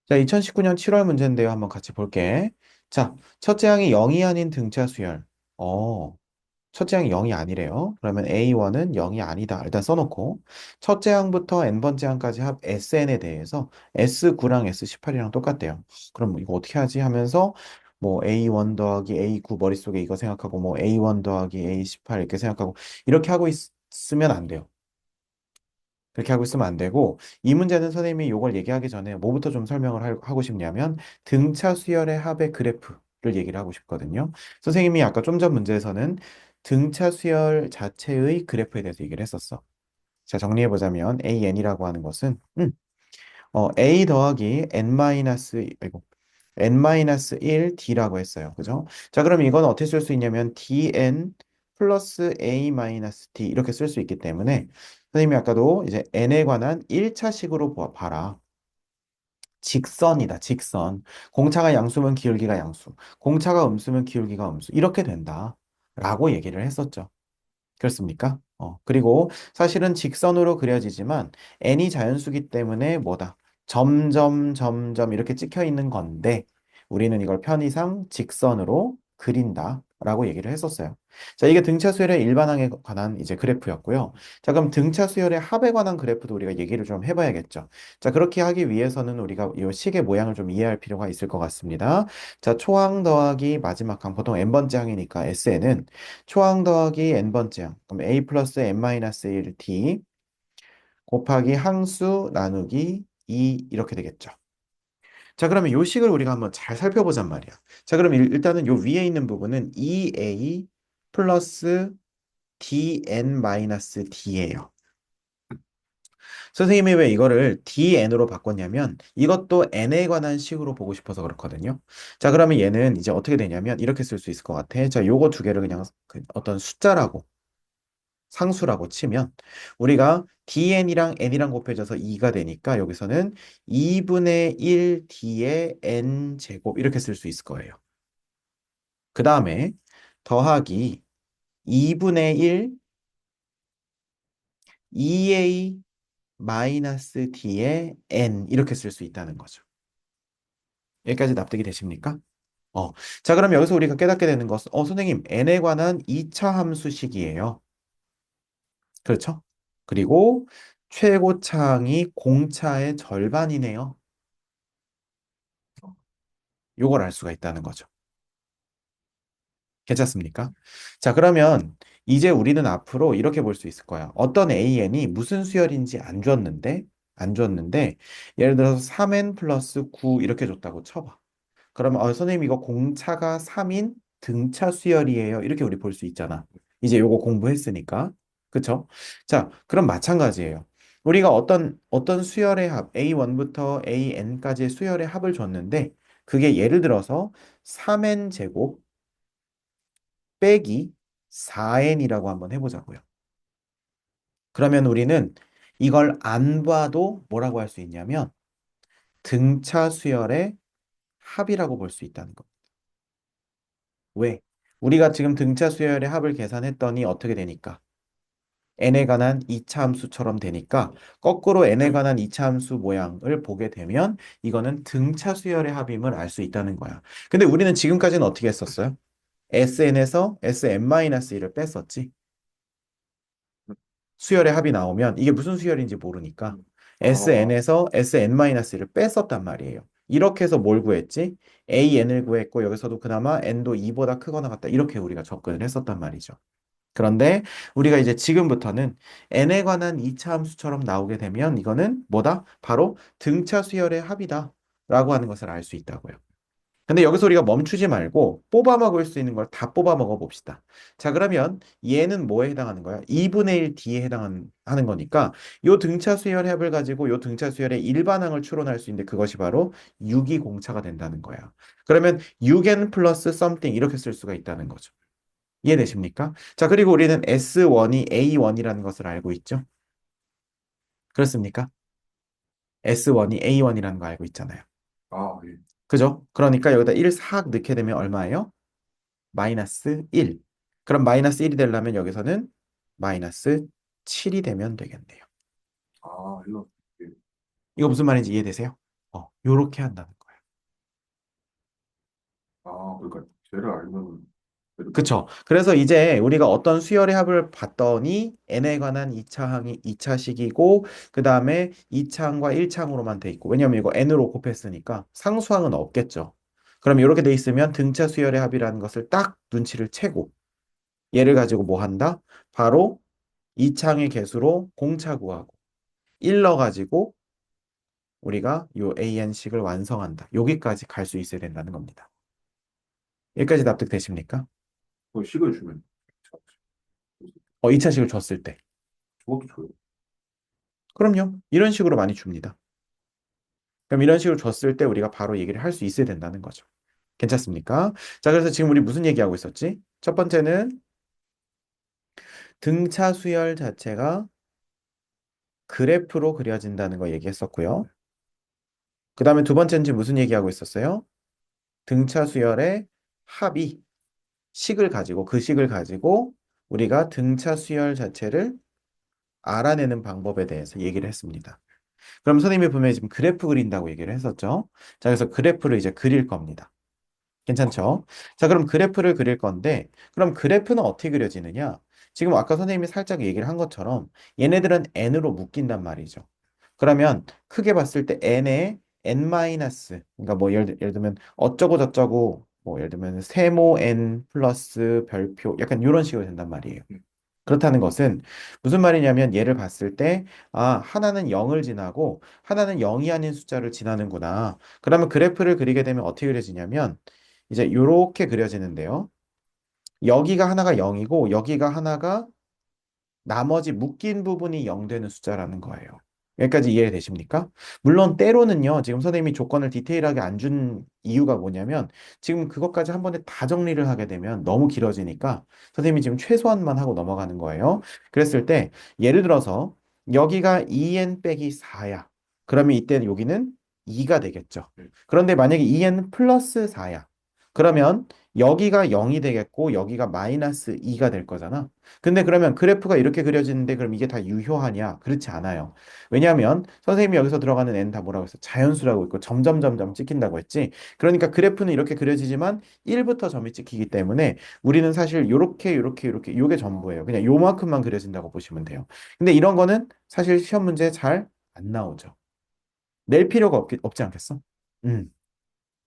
자, 2019년 7월 문제인데요. 한번 같이 볼게. 자, 첫째 항이 0이 아닌 등차 수열. 어, 첫째 항이 0이 아니래요. 그러면 A1은 0이 아니다. 일단 써놓고. 첫째 항부터 n번째 항까지 합 SN에 대해서 S9랑 S18이랑 똑같대요. 그럼 이거 어떻게 하지 하면서 뭐 A1 더하기 A9 머릿속에 이거 생각하고 뭐 A1 더하기 A18 이렇게 생각하고 이렇게 하고 있으면 안 돼요. 그렇게 하고 있으면 안 되고 이 문제는 선생님이 이걸 얘기하기 전에 뭐부터 좀 설명을 하고 싶냐면 등차 수열의 합의 그래프를 얘기를 하고 싶거든요. 선생님이 아까 좀 전 문제에서는 등차 수열 자체의 그래프에 대해서 얘기를 했었어. 자, 정리해 보자면 AN이라고 하는 것은 A 더하기 아이고 N-1 D라고 했어요. 그죠? 자, 그럼 이건 어떻게 쓸 수 있냐면 DN 플러스 A-D 이렇게 쓸 수 있기 때문에 선생님이 아까도 이제 N에 관한 1차식으로 봐라. 직선이다, 직선. 공차가 양수면 기울기가 양수. 공차가 음수면 기울기가 음수. 이렇게 된다. 라고 얘기를 했었죠. 그렇습니까? 그리고 사실은 직선으로 그려지지만 n이 자연수기 때문에 뭐다? 점점 점점 이렇게 찍혀 있는 건데 우리는 이걸 편의상 직선으로 그린다라고 얘기를 했었어요. 자, 이게 등차 수열의 일반항에 관한 이제 그래프였고요. 자, 그럼 등차 수열의 합에 관한 그래프도 우리가 얘기를 좀 해봐야겠죠. 자, 그렇게 하기 위해서는 우리가 이 식의 모양을 좀 이해할 필요가 있을 것 같습니다. 자, 초항 더하기 마지막 항, 보통 n번째 항이니까 SN은 초항 더하기 n번째 항, 그럼 a 플러스 n-1t 곱하기 항수 나누기 2 이렇게 되겠죠. 자, 그러면 요 식을 우리가 한번 잘 살펴보잔 말이야. 자, 그럼 일단은 요 위에 있는 부분은 2a 플러스 dn-d예요. 선생님이 왜 이거를 dn으로 바꿨냐면 이것도 n에 관한 식으로 보고 싶어서 그렇거든요. 자, 그러면 얘는 이제 어떻게 되냐면 이렇게 쓸 수 있을 것 같아. 자, 요거 두 개를 그냥 어떤 숫자라고 상수라고 치면 우리가 dn이랑 n이랑 곱해져서 2가 되니까 여기서는 2분의 1 d의 n 제곱 이렇게 쓸 수 있을 거예요. 그 다음에 더하기 2분의 1 2a 마이너스 d의 n 이렇게 쓸 수 있다는 거죠. 여기까지 납득이 되십니까? 어. 자, 그럼 여기서 우리가 깨닫게 되는 것은 선생님 n에 관한 2차 함수식이에요. 그렇죠? 그리고 최고차항이 공차의 절반이네요. 요걸 알 수가 있다는 거죠. 괜찮습니까? 자, 그러면 이제 우리는 앞으로 이렇게 볼 수 있을 거야. 어떤 AN이 무슨 수열인지 안 줬는데, 예를 들어서 3N 플러스 9 이렇게 줬다고 쳐봐. 그러면 선생님 이거 공차가 3인 등차 수열이에요. 이렇게 우리 볼 수 있잖아. 이제 요거 공부했으니까. 그쵸? 자, 그럼 마찬가지예요. 우리가 어떤 수열의 합, A1부터 AN까지의 수열의 합을 줬는데, 그게 예를 들어서 3N 제곱 빼기 4n이라고 한번 해보자고요. 그러면 우리는 이걸 안 봐도 뭐라고 할 수 있냐면 등차 수열의 합이라고 볼 수 있다는 거. 왜? 우리가 지금 등차 수열의 합을 계산했더니 어떻게 되니까? n에 관한 이차 함수처럼 되니까 거꾸로 n에 관한 이차 함수 모양을 보게 되면 이거는 등차 수열의 합임을 알 수 있다는 거야. 근데 우리는 지금까지는 어떻게 했었어요? SN에서 SN-1을 뺐었지. 수열의 합이 나오면 이게 무슨 수열인지 모르니까 SN에서 SN-1을 뺐었단 말이에요. 이렇게 해서 뭘 구했지? AN을 구했고 여기서도 그나마 N도 2보다 크거나 같다. 이렇게 우리가 접근을 했었단 말이죠. 그런데 우리가 이제 지금부터는 N에 관한 2차 함수처럼 나오게 되면 이거는 뭐다? 바로 등차 수열의 합이다. 라고 하는 것을 알 수 있다고요. 근데 여기서 우리가 멈추지 말고 뽑아 먹을 수 있는 걸 다 뽑아 먹어 봅시다. 자, 그러면 얘는 뭐에 해당하는 거야? 2분의 1 D에 해당하는 거니까 요 등차 수열 합을 가지고 요 등차 수열의 일반항을 추론할 수 있는데 그것이 바로 6이 공차가 된다는 거야. 그러면 6n 플러스 something 이렇게 쓸 수가 있다는 거죠. 이해되십니까? 자, 그리고 우리는 S1이 A1이라는 것을 알고 있죠? 그렇습니까? S1이 A1이라는 거 알고 있잖아요. 아, 예. 그죠? 그러니까 여기다 1 싹 넣게 되면 얼마예요? 마이너스 1. 그럼 마이너스 1이 되려면 여기서는 마이너스 7이 되면 되겠네요. 아, 이거, 예. 이거 무슨 말인지 이해되세요? 요렇게 한다는 거예요. 아, 그러니까 쟤를 알면 얘를 그쵸. 그래서 이제 우리가 어떤 수열의 합을 봤더니 n에 관한 2차 항이 2차 식이고 그 다음에 2차항과 1차항으로만 돼 있고 왜냐면 이거 n으로 곱했으니까 상수항은 없겠죠. 그럼 이렇게 돼 있으면 등차 수열의 합이라는 것을 딱 눈치를 채고 얘를 가지고 뭐 한다? 바로 2차항의 개수로 공차 구하고 1 넣어가지고 우리가 요 AN식을 완성한다. 여기까지 갈 수 있어야 된다는 겁니다. 여기까지 납득되십니까? 그 식을 주면 2차식을 줬을 때. 저것도 줘요. 그럼요. 이런 식으로 많이 줍니다. 그럼 이런 식으로 줬을 때 우리가 바로 얘기를 할 수 있어야 된다는 거죠. 괜찮습니까? 자, 그래서 지금 우리 무슨 얘기하고 있었지? 첫 번째는 등차 수열 자체가 그래프로 그려진다는 거 얘기했었고요. 그 다음에 두 번째는 지금 무슨 얘기하고 있었어요? 등차 수열의 합이 식을 가지고 그 식을 가지고 우리가 등차 수열 자체를 알아내는 방법에 대해서 얘기를 했습니다. 그럼 선생님이 분명히 지금 그래프 그린다고 얘기를 했었죠. 자, 그래서 그래프를 이제 그릴 겁니다. 괜찮죠? 자, 그럼 그래프를 그릴 건데, 그럼 그래프는 어떻게 그려지느냐? 지금 아까 선생님이 살짝 얘기를 한 것처럼 얘네들은 n으로 묶인단 말이죠. 그러면 크게 봤을 때 n에 n 마이너스, 그러니까 뭐 예를 들면 어쩌고 저쩌고, 뭐 예를 들면 세모 n 플러스 별표, 약간 이런 식으로 된단 말이에요. 그렇다는 것은 무슨 말이냐면 얘를 봤을 때, 아, 하나는 0을 지나고 하나는 0이 아닌 숫자를 지나는구나. 그러면 그래프를 그리게 되면 어떻게 그려지냐면 이제 이렇게 그려지는데요. 여기가 하나가 0이고 여기가 하나가 나머지 묶인 부분이 0 되는 숫자라는 거예요. 여기까지 이해되십니까? 물론 때로는요, 지금 선생님이 조건을 디테일하게 안 준 이유가 뭐냐면, 지금 그것까지 한 번에 다 정리를 하게 되면 너무 길어지니까, 선생님이 지금 최소한만 하고 넘어가는 거예요. 그랬을 때, 예를 들어서, 여기가 2n 빼기 4야. 그러면 이때 여기는 2가 되겠죠. 그런데 만약에 2n 플러스 4야. 그러면 여기가 0이 되겠고, 여기가 마이너스 2가 될 거잖아. 근데 그러면 그래프가 이렇게 그려지는데 그럼 이게 다 유효하냐? 그렇지 않아요. 왜냐하면 선생님이 여기서 들어가는 n 다 뭐라고 했어? 자연수라고 있고 점점점점 찍힌다고 했지. 그러니까 그래프는 이렇게 그려지지만 1부터 점이 찍히기 때문에 우리는 사실 요렇게 요게 전부예요. 그냥 요만큼만 그려진다고 보시면 돼요. 근데 이런 거는 사실 시험 문제에 잘 안 나오죠. 낼 필요가 없지 않겠어? 음.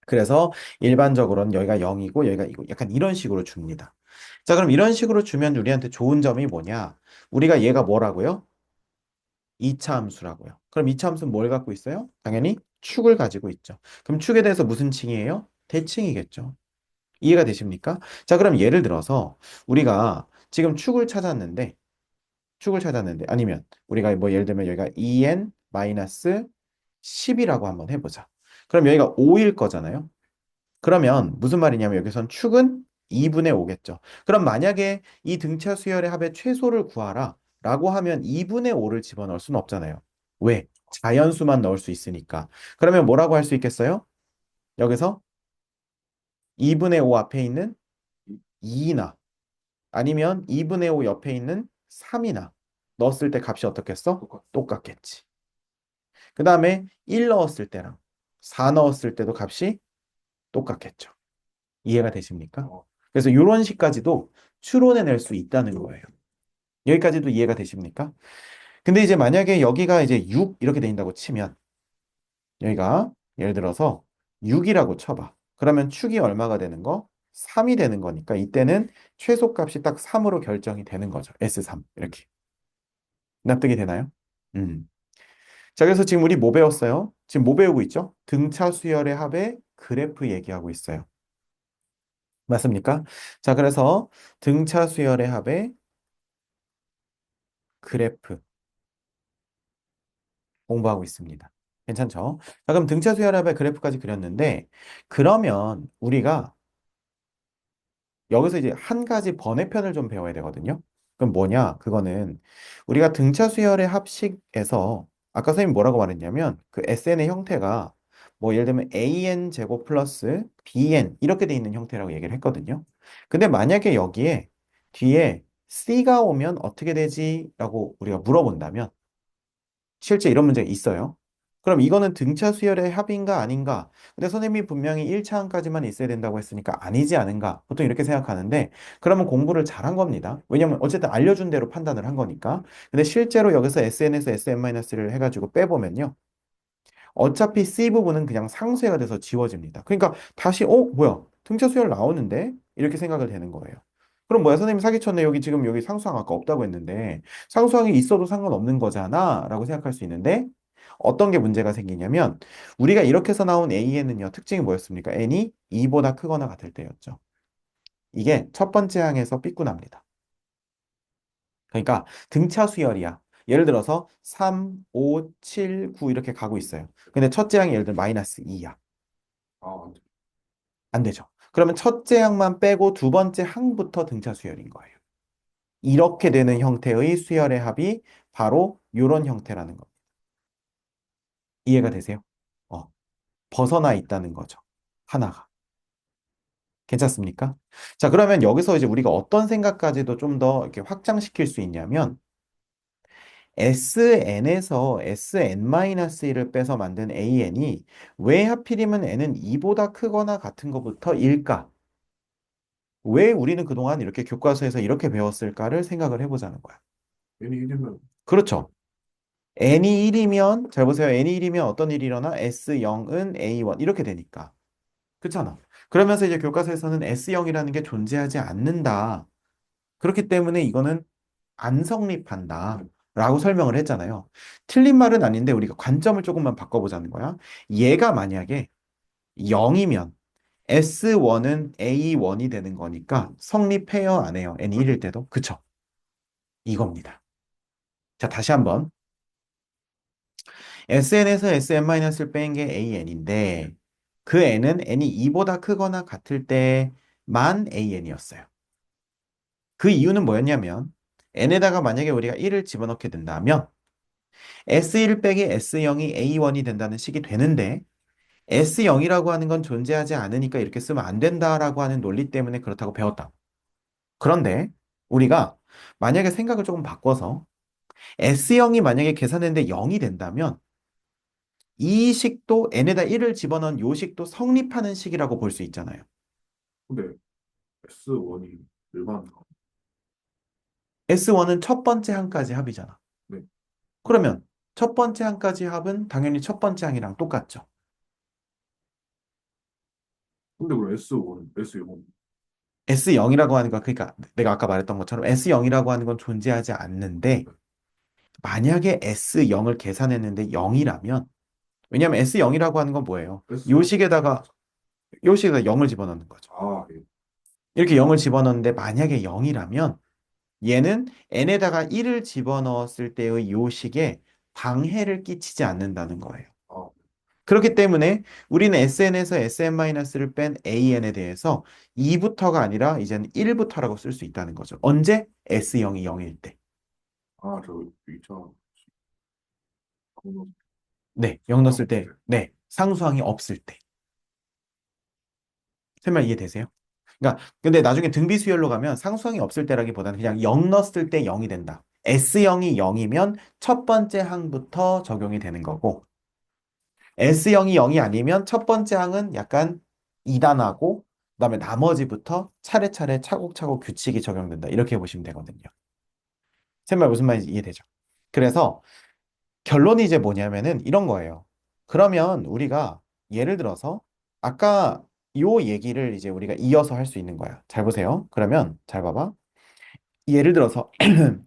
그래서 일반적으로는 여기가 0이고 여기가 이고 약간 이런 식으로 줍니다. 자, 그럼 이런 식으로 주면 우리한테 좋은 점이 뭐냐? 우리가 얘가 뭐라고요? 2차 함수라고요. 그럼 2차 함수는 뭘 갖고 있어요? 당연히 축을 가지고 있죠. 그럼 축에 대해서 무슨 칭이에요? 대칭이겠죠. 이해가 되십니까? 자, 그럼 예를 들어서 우리가 지금 축을 찾았는데 아니면 우리가 뭐 예를 들면 여기가 2n 10이라고 한번 해보자. 그럼 여기가 5일 거잖아요. 그러면 무슨 말이냐면 여기선 축은 2분의 5겠죠. 그럼 만약에 이 등차 수열의 합의 최소를 구하라 라고 하면 2분의 5를 집어넣을 수는 없잖아요. 왜? 자연수만 넣을 수 있으니까. 그러면 뭐라고 할 수 있겠어요? 여기서 2분의 5 앞에 있는 2나 아니면 2분의 5 옆에 있는 3이나 넣었을 때 값이 어떻겠어? 똑같겠지. 그 다음에 1 넣었을 때랑 4 넣었을 때도 값이 똑같겠죠. 이해가 되십니까? 그래서 이런 식까지도 추론해낼 수 있다는 거예요. 여기까지도 이해가 되십니까? 근데 이제 만약에 여기가 이제 6 이렇게 된다고 치면 여기가 예를 들어서 6이라고 쳐봐. 그러면 축이 얼마가 되는 거? 3이 되는 거니까 이때는 최소값이 딱 3으로 결정이 되는 거죠. S3 이렇게. 납득이 되나요? 음. 자, 그래서 지금 우리 뭐 배웠어요? 지금 뭐 배우고 있죠? 등차 수열의 합의 그래프 얘기하고 있어요. 맞습니까? 자, 그래서 등차 수열의 합의 그래프 공부하고 있습니다. 괜찮죠? 자, 그럼 등차 수열합의 그래프까지 그렸는데, 그러면 우리가 여기서 이제 한 가지 번외편을 좀 배워야 되거든요. 그럼 뭐냐? 그거는 우리가 등차 수열의 합식에서 아까 선생님이 뭐라고 말했냐면 그 SN의 형태가 뭐 예를 들면 AN 제곱 플러스 BN 이렇게 돼 있는 형태라고 얘기를 했거든요. 근데 만약에 여기에 뒤에 C가 오면 어떻게 되지? 라고 우리가 물어본다면 실제 이런 문제가 있어요. 그럼 이거는 등차 수열의 합인가 아닌가? 근데 선생님이 분명히 1차항까지만 있어야 된다고 했으니까 아니지 않은가? 보통 이렇게 생각하는데 그러면 공부를 잘한 겁니다. 왜냐면 어쨌든 알려준 대로 판단을 한 거니까. 근데 실제로 여기서 SN에서 SN-를 해가지고 빼보면요. 어차피 C 부분은 그냥 상쇄가 돼서 지워집니다. 그러니까 다시 뭐야? 등차 수열 나오는데? 이렇게 생각을 되는 거예요. 그럼 뭐야? 선생님 사기쳤네. 여기 지금 여기 상수항 아까 없다고 했는데 상수항이 있어도 상관없는 거잖아 라고 생각할 수 있는데 어떤 게 문제가 생기냐면 우리가 이렇게 해서 나온 AN은요. 특징이 뭐였습니까? N이 2보다 크거나 같을 때였죠. 이게 첫 번째 항에서 삐꾸납니다. 그러니까 등차 수열이야. 예를 들어서 3, 5, 7, 9 이렇게 가고 있어요. 근데 첫째 항이 예를 들어 마이너스 2야. 아, 안 돼. 안 되죠. 그러면 첫째 항만 빼고 두 번째 항부터 등차 수열인 거예요. 이렇게 되는 형태의 수열의 합이 바로 이런 형태라는 겁니다. 이해가 되세요? 어, 벗어나 있다는 거죠. 하나가. 괜찮습니까? 자, 그러면 여기서 이제 우리가 어떤 생각까지도 좀 더 이렇게 확장시킬 수 있냐면 SN에서 SN-1을 빼서 만든 AN이 왜 하필이면 N은 2보다 크거나 같은 것부터 일까? 왜 우리는 그동안 이렇게 교과서에서 이렇게 배웠을까를 생각을 해보자는 거야. N이 1이면 그렇죠. n이 1이면, 잘 보세요. n이 1이면 어떤 일이 일어나? S0은 A1 이렇게 되니까. 그렇잖아. 그러면서 이제 교과서에서는 S0이라는 게 존재하지 않는다. 그렇기 때문에 이거는 안 성립한다. 라고 설명을 했잖아요. 틀린 말은 아닌데 우리가 관점을 조금만 바꿔보자는 거야. 얘가 만약에 0이면 S1은 A1이 되는 거니까 성립해요, 안 해요? N이 1일 때도? 그쵸? 이겁니다. 자, 다시 한번. SN에서 SN-을 뺀 게 AN인데 그 N은 N이 2보다 크거나 같을 때만 AN이었어요. 그 이유는 뭐였냐면 N에다가 만약에 우리가 1을 집어넣게 된다면 S1 빼기 S0이 A1이 된다는 식이 되는데 S0이라고 하는 건 존재하지 않으니까 이렇게 쓰면 안 된다라고 하는 논리 때문에 그렇다고 배웠다. 그런데 우리가 만약에 생각을 조금 바꿔서 S0이 만약에 계산했는데 0이 된다면 이 식도 n에다 1을 집어넣은 요 식도 성립하는 식이라고 볼 수 있잖아요. 근데 S1이 일반 거. S1은 첫 번째 항까지 합이잖아. 네. 그러면 첫 번째 항까지 합은 당연히 첫 번째 항이랑 똑같죠. 근데 왜 S1, S0? S0이라고 하는 건 그러니까 내가 아까 말했던 것처럼 S0이라고 하는 건 존재하지 않는데 만약에 S0을 계산했는데 0이라면 왜냐하면 S0이라고 하는 건 뭐예요? 요 S0? 식에다가 요 식에다 0을 집어넣는 거죠. 아, 예. 이렇게 0을 집어넣는데 만약에 0이라면 얘는 n에다가 1을 집어넣었을 때의 요식에 방해를 끼치지 않는다는 거예요. 아, 그렇기 때문에 우리는 SN에서 SN-를 뺀 AN에 대해서 2부터가 아니라 이제는 1부터라고 쓸 수 있다는 거죠. 언제? S0이 0일 때. 아, 저 2차 공론 네, 0 상상 넣었을 때. 없을 네, 상수항이 없을 때. 설명 이해되세요? 그러니까 근데 나중에 등비수열로 가면 상수항이 없을 때라기보다는 그냥 0 넣었을 때 0이 된다. S0이 0이면 첫 번째 항부터 적용이 되는 거고 S형이 0이 아니면 첫 번째 항은 약간 2단하고 그다음에 나머지부터 차례차례 차곡차곡 규칙이 적용된다. 이렇게 보시면 되거든요. 제 말 무슨 말인지 이해되죠? 그래서 결론이 이제 뭐냐면은 이런 거예요. 그러면 우리가 예를 들어서 아까 요 얘기를 이제 우리가 이어서 할 수 있는 거야. 잘 보세요. 그러면 잘 봐봐. 예를 들어서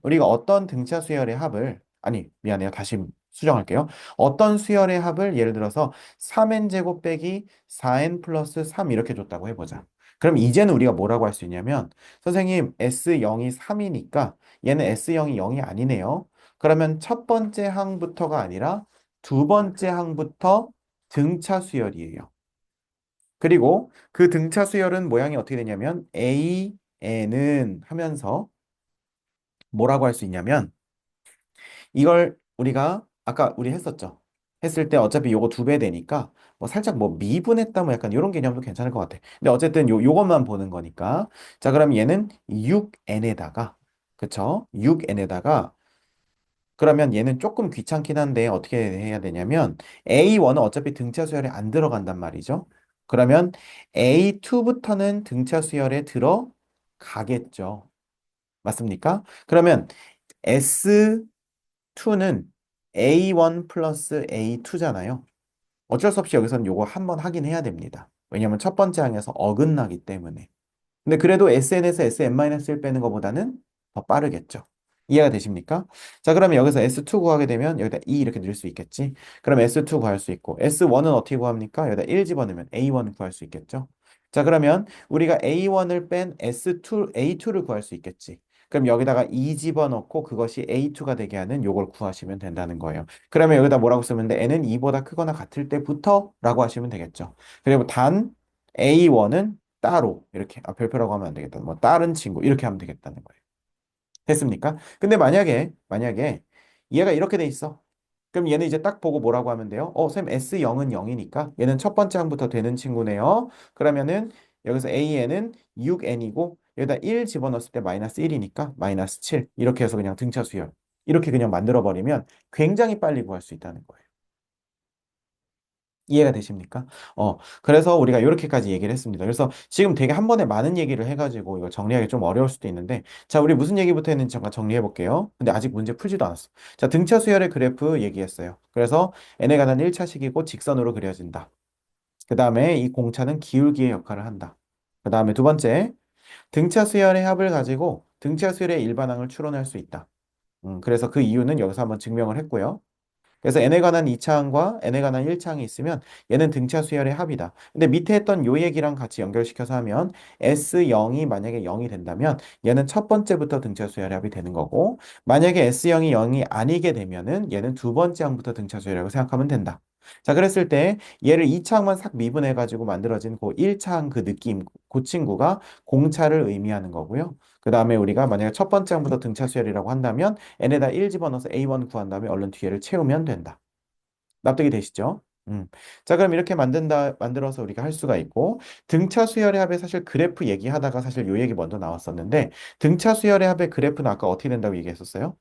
우리가 어떤 등차 수열의 합을 아니 미안해요. 다시 수정할게요. 어떤 수열의 합을 예를 들어서 3n 제곱 빼기 4n 플러스 3 이렇게 줬다고 해보자. 그럼 이제는 우리가 뭐라고 할 수 있냐면 선생님 S0이 3이니까 얘는 S0이 0이 아니네요. 그러면 첫 번째 항부터가 아니라 두 번째 항부터 등차 수열이에요. 그리고 그 등차 수열은 모양이 어떻게 되냐면 A, N은 하면서 뭐라고 할 수 있냐면 이걸 우리가 아까 우리 했었죠. 했을 때 어차피 요거 2배 되니까 뭐 살짝 뭐 미분했다 뭐 약간 이런 개념도 괜찮을 것 같아. 근데 어쨌든 요것만 보는 거니까. 자, 그럼 얘는 6n에다가 그쵸? 6n에다가 그러면 얘는 조금 귀찮긴 한데 어떻게 해야 되냐면 A1은 어차피 등차 수열에 안 들어간단 말이죠. 그러면 A2부터는 등차 수열에 들어가겠죠. 맞습니까? 그러면 S2는 A1 플러스 A2잖아요. 어쩔 수 없이 여기서는 요거 한번 하긴 해야 됩니다. 왜냐면 첫 번째 항에서 어긋나기 때문에. 근데 그래도 SN에서 SN-1 빼는 것보다는 더 빠르겠죠. 이해가 되십니까? 자, 그러면 여기서 S2 구하게 되면 여기다 2 이렇게 넣을 수 있겠지. 그럼 S2 구할 수 있고 S1은 어떻게 구합니까? 여기다 1 집어넣으면 A1 구할 수 있겠죠. 자, 그러면 우리가 A1을 뺀 S2, A2를 구할 수 있겠지. 그럼 여기다가 2 집어넣고 그것이 A2가 되게 하는 요걸 구하시면 된다는 거예요. 그러면 여기다 뭐라고 쓰면 돼? n은 2보다 크거나 같을 때부터 라고 하시면 되겠죠. 그리고 단 A1은 따로 이렇게 별표라고 하면 안 되겠다. 뭐 다른 친구 이렇게 하면 되겠다는 거예요. 됐습니까? 근데 만약에 얘가 이렇게 돼 있어. 그럼 얘는 이제 딱 보고 뭐라고 하면 돼요? 선생님 S0은 0이니까 얘는 첫 번째 항부터 되는 친구네요. 그러면은 여기서 AN은 6N이고 여기다 1 집어넣었을 때 마이너스 1이니까 마이너스 7 이렇게 해서 그냥 등차 수열 이렇게 그냥 만들어 버리면 굉장히 빨리 구할 수 있다는 거예요. 이해가 되십니까? 그래서 우리가 이렇게까지 얘기를 했습니다. 그래서 지금 되게 한 번에 많은 얘기를 해가지고 이거 정리하기 좀 어려울 수도 있는데, 자, 우리 무슨 얘기부터 했는지 잠깐 정리해 볼게요. 근데 아직 문제 풀지도 않았어. 자, 등차 수열의 그래프 얘기했어요. 그래서 n에 관한 1차식이고 직선으로 그려진다. 그 다음에 이 공차는 기울기의 역할을 한다. 그 다음에 두 번째, 등차 수열의 합을 가지고 등차 수열의 일반항을 추론할 수 있다. 그래서 그 이유는 여기서 한번 증명을 했고요. 그래서 n에 관한 2차항과 n에 관한 1차항이 있으면 얘는 등차 수열의 합이다. 근데 밑에 했던 요 얘기랑 같이 연결시켜서 하면 S0이 만약에 0이 된다면 얘는 첫 번째부터 등차 수열의 합이 되는 거고 만약에 S0이 0이 아니게 되면은 얘는 두 번째 항부터 등차 수열이라고 생각하면 된다. 자, 그랬을 때 얘를 2차항만 싹 미분해 가지고 만들어진 그 1차항 그 느낌, 그 친구가 공차를 의미하는 거고요. 그 다음에 우리가 만약에 첫 번째 항부터 등차 수열이라고 한다면 n에다 1 집어넣어서 a1 구한 다음에 얼른 뒤에를 채우면 된다. 납득이 되시죠? 자, 그럼 이렇게 만들어서 우리가 할 수가 있고, 등차 수열의 합의 사실 그래프 얘기하다가 사실 요 얘기 먼저 나왔었는데, 등차 수열의 합의 그래프는 아까 어떻게 된다고 얘기했었어요?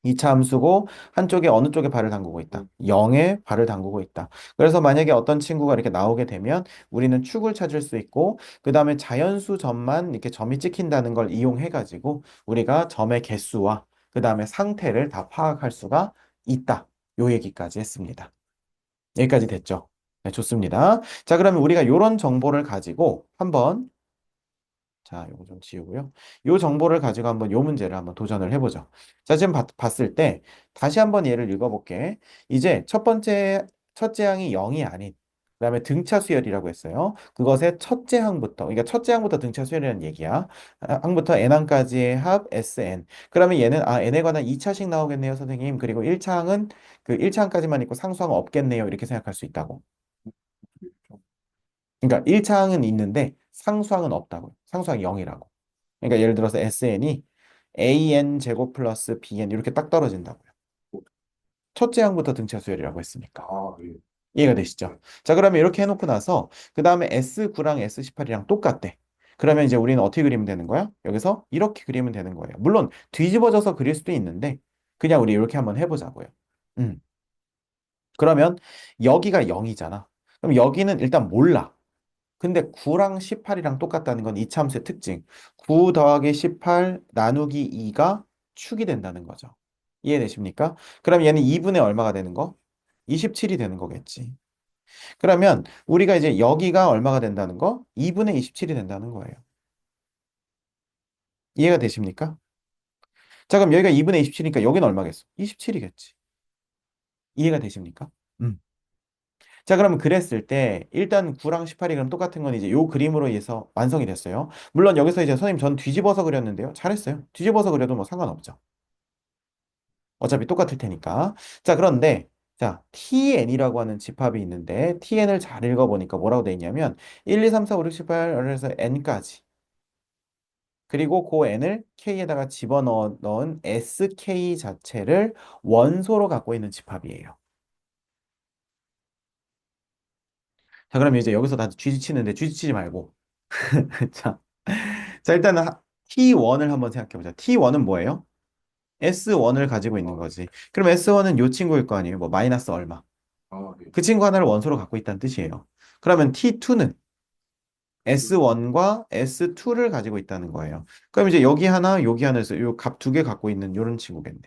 2차 함수고 한쪽에 어느 쪽에 발을 담그고 있다. 0에 발을 담그고 있다. 그래서 만약에 어떤 친구가 이렇게 나오게 되면 우리는 축을 찾을 수 있고 그 다음에 자연수 점만 이렇게 점이 찍힌다는 걸 이용해 가지고 우리가 점의 개수와 그 다음에 상태를 다 파악할 수가 있다. 요 얘기까지 했습니다. 여기까지 됐죠? 네, 좋습니다. 자, 그러면 우리가 이런 정보를 가지고 한번 자, 요거 좀 지우고요. 요 정보를 가지고 한번 요 문제를 한번 도전을 해보죠. 자, 지금 봤을 때 다시 한번 얘를 읽어볼게. 이제 첫째 항이 0이 아닌 그다음에 등차 수열이라고 했어요. 그것의 첫째 항부터 그러니까 첫째 항부터 등차 수열이라는 얘기야. 항부터 n항까지의 합 Sn. 그러면 얘는 n에 관한 2차식 나오겠네요, 선생님. 그리고 1차 항은 그 1차 항까지만 있고 상수항 없겠네요. 이렇게 생각할 수 있다고. 그러니까 1차항은 있는데 상수항은 없다고요. 상수항이 0이라고. 그러니까 예를 들어서 SN이 AN 제곱 플러스 BN 이렇게 딱 떨어진다고요. 첫째 항부터 등차 수열이라고 했으니까. 아, 예. 이해가 되시죠? 자, 그러면 이렇게 해놓고 나서 그 다음에 S9랑 S18이랑 똑같대. 그러면 이제 우리는 어떻게 그리면 되는 거야? 여기서 이렇게 그리면 되는 거예요. 물론 뒤집어져서 그릴 수도 있는데 그냥 우리 이렇게 한번 해보자고요. 음. 그러면 여기가 0이잖아. 그럼 여기는 일단 몰라. 근데 9랑 18이랑 똑같다는 건 이차함수의 특징. 9 더하기 18 나누기 2가 축이 된다는 거죠. 이해되십니까? 그럼 얘는 2분의 얼마가 되는 거? 27이 되는 거겠지. 그러면 우리가 이제 여기가 얼마가 된다는 거? 2분의 27이 된다는 거예요. 이해가 되십니까? 자, 그럼 여기가 2분의 27이니까 여기는 얼마겠어? 27이겠지. 이해가 되십니까? 음. 자, 그러면 그랬을 때 일단 9랑 18이 그럼 똑같은 건 이제 요 그림으로 의해서 완성이 됐어요. 물론 여기서 이제 선생님 전 뒤집어서 그렸는데요. 잘했어요. 뒤집어서 그려도 뭐 상관없죠. 어차피 똑같을 테니까. 자, 그런데 자, TN이라고 하는 집합이 있는데 TN을 잘 읽어보니까 뭐라고 돼 있냐면 1, 2, 3, 4, 5, 6, 7, 8, 에서 N까지 그리고 그 N을 K에다가 집어넣어 넣은 SK 자체를 원소로 갖고 있는 집합이에요. 자, 그럼 이제 여기서 다 쥐지치는데 쥐지치지 말고 자, 자, 일단은 T1을 한번 생각해 보자. T1은 뭐예요? S1을 가지고 있는 아, 거지. 그럼 S1은 요 친구일 거 아니에요. 뭐 마이너스 얼마. 아, 네. 그 친구 하나를 원소로 갖고 있다는 뜻이에요. 그러면 T2는 그, S1과 S2를 가지고 있다는 거예요. 그럼 이제 여기 하나, 여기 하나에서 요 값 두 개 갖고 있는 요런 친구겠네.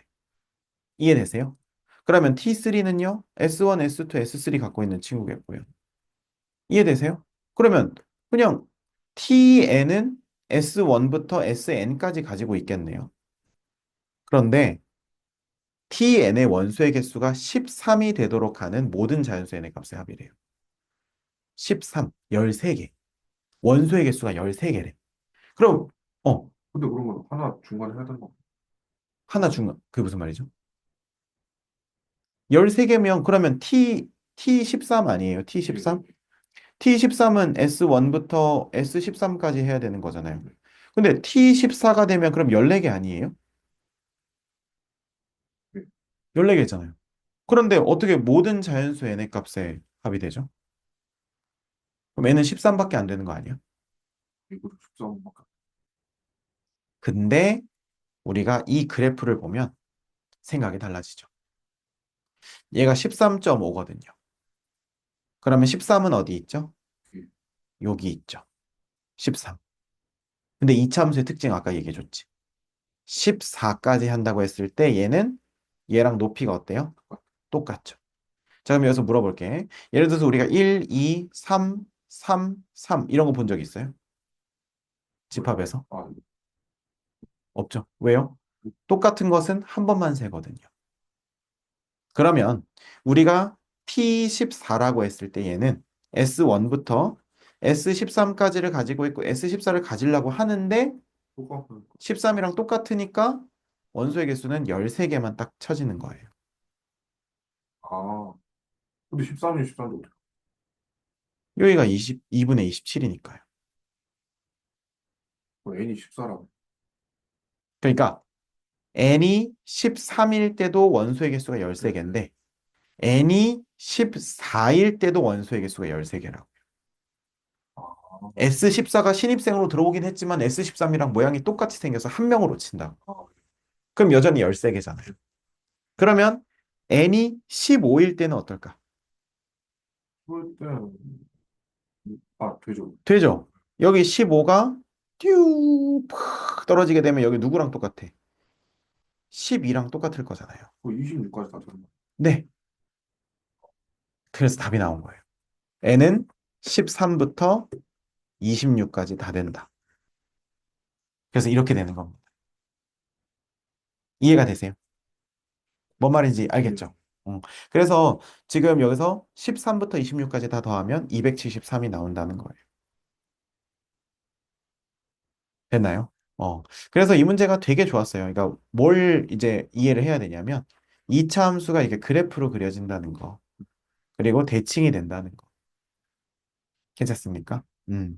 이해되세요? 그러면 T3는요, S1, S2, S3 갖고 있는 친구겠고요. 이해되세요? 그러면 그냥 Tn은 S1부터 Sn까지 가지고 있겠네요. 그런데 Tn의 원소의 개수가 13이 되도록 하는 모든 자연수 n의 값의 합이래요. 13, 13개. 원소의 개수가 13개래. 그럼, 어, 근데 그러면 하나 중간에 해야 되는 거. 하나 중간, 그게 무슨 말이죠? 13개면 그러면 T13 아니에요? 예, 예, T13? T13은 S1부터 S13까지 해야 되는 거잖아요. 예. 근데 T14가 되면 그럼 14개 아니에요? 예. 14개잖아요. 그런데 어떻게 모든 자연수 n의 값에 합이 되죠? 그럼 n은 13밖에 안 되는 거 아니야? 이것도 숙성밖에. 근데 우리가 이 그래프를 보면 생각이 달라지죠. 얘가 13.5거든요. 그러면 13은 어디 있죠? 예. 여기 있죠. 13. 근데 이차함수의 특징 아까 얘기해줬지. 14까지 한다고 했을 때 얘는 얘랑 높이가 어때요? 똑같죠. 자, 그럼 여기서 물어볼게. 예를 들어서 우리가 1, 2, 3, 3, 3 이런 거 본 적 있어요? 뭐, 집합에서? 아, 없죠. 왜요? 똑같은 것은 한 번만 세거든요. 그러면 우리가 T14라고 했을 때 얘는 S1부터 S13까지를 가지고 있고 S14를 가지려고 하는데 똑같은 거. 13이랑 똑같으니까 원소의 개수는 13개만 딱 쳐지는 거예요. 아, 근데 13이 13도 어떻게? 여기가 2분의 27이니까요. n이 14라고. 그러니까 n이 13일 때도 원소의 개수가 네, 네. 13개인데 n이 14일 때도 원소의 개수가 13개라고. 아, S14가 신입생으로 들어오긴 했지만 S13이랑 모양이 똑같이 생겨서 한 명으로 친다. 아, 그럼 여전히 13개잖아요. 그러면 n이 15일 때는 어떨까? 그럴 때는, 아, 되죠. 되죠? 여기 15가 듀 떨어지게 되면 여기 누구랑 똑같아? 12랑 똑같을 거잖아요. 그 26까지 다 되는 거. 네. 그래서 답이 나온 거예요. n은 13부터 26까지 다 된다. 그래서 이렇게 되는 겁니다. 이해가 되세요? 뭔 말인지 예. 알겠죠? 그래서 지금 여기서 13부터 26까지 다 더하면 273이 나온다는 거예요. 됐나요? 그래서 이 문제가 되게 좋았어요. 그러니까 뭘 이제 이해를 해야 되냐면 2차 함수가 이렇게 그래프로 그려진다는 거. 그리고 대칭이 된다는 거. 괜찮습니까?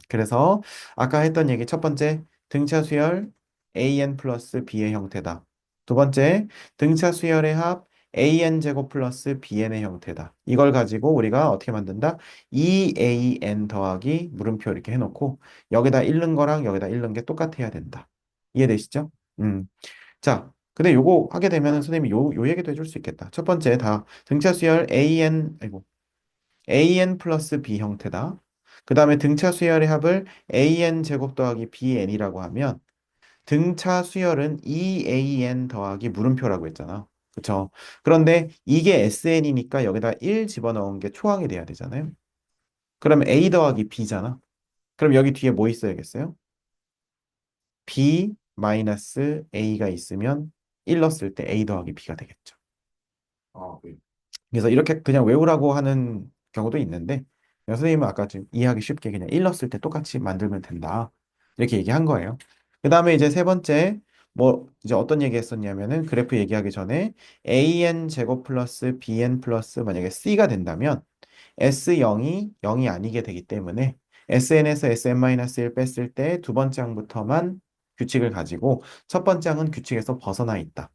그래서 아까 했던 얘기 첫 번째, 등차 수열 an 플러스 b의 형태다. 두 번째, 등차 수열의 합 an 제곱 플러스 bn의 형태다. 이걸 가지고 우리가 어떻게 만든다? 2an 더하기 물음표 이렇게 해놓고 여기다 잃는 거랑 여기다 잃는 게 똑같아야 된다. 이해되시죠? 음. 자, 근데 요거 하게 되면은 선생님이 요 얘기도 해줄 수 있겠다. 첫 번째 다 등차 수열 아이고 an 플러스 b 형태다. 그 다음에 등차 수열의 합을 an 제곱 더하기 bn이라고 하면 등차 수열은 2an 더하기 물음표라고 했잖아. 그쵸? 그런데 이게 sn이니까 여기다 1 집어넣은 게 초항이 돼야 되잖아요. 그러면 a 더하기 b잖아. 그럼 여기 뒤에 뭐 있어야겠어요? b 마이너스 a가 있으면 1 넣었을 때 a 더하기 b가 되겠죠. 아, 네. 그래서 이렇게 그냥 외우라고 하는 경우도 있는데 선생님은 아까 좀 이해하기 쉽게 그냥 1 넣었을 때 똑같이 만들면 된다. 이렇게 얘기한 거예요. 그 다음에 이제 세 번째 뭐 이제 어떤 얘기 했었냐면은 그래프 얘기하기 전에 an 제곱 플러스 bn 플러스 만약에 c가 된다면 S0이 0이 아니게 되기 때문에 SN에서 SN-1 뺐을 때 두 번째 항부터만 규칙을 가지고 첫 번째 항은 규칙에서 벗어나 있다.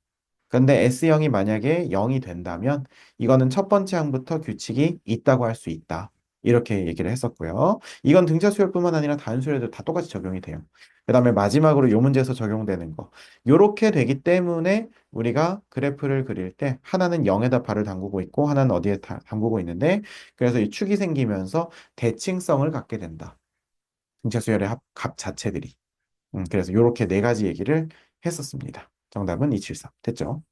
근데 S0이 만약에 0이 된다면 이거는 첫 번째 항부터 규칙이 있다고 할 수 있다. 이렇게 얘기를 했었고요. 이건 등차 수열뿐만 아니라 다른 수열에도 다 똑같이 적용이 돼요. 그다음에 마지막으로 요 문제에서 적용되는 거. 요렇게 되기 때문에 우리가 그래프를 그릴 때 하나는 0에다 발을 담그고 있고 하나는 어디에 담그고 있는데 그래서 이 축이 생기면서 대칭성을 갖게 된다. 등차 수열의 값 자체들이. 그래서 요렇게 네 가지 얘기를 했었습니다. 정답은 273. 됐죠?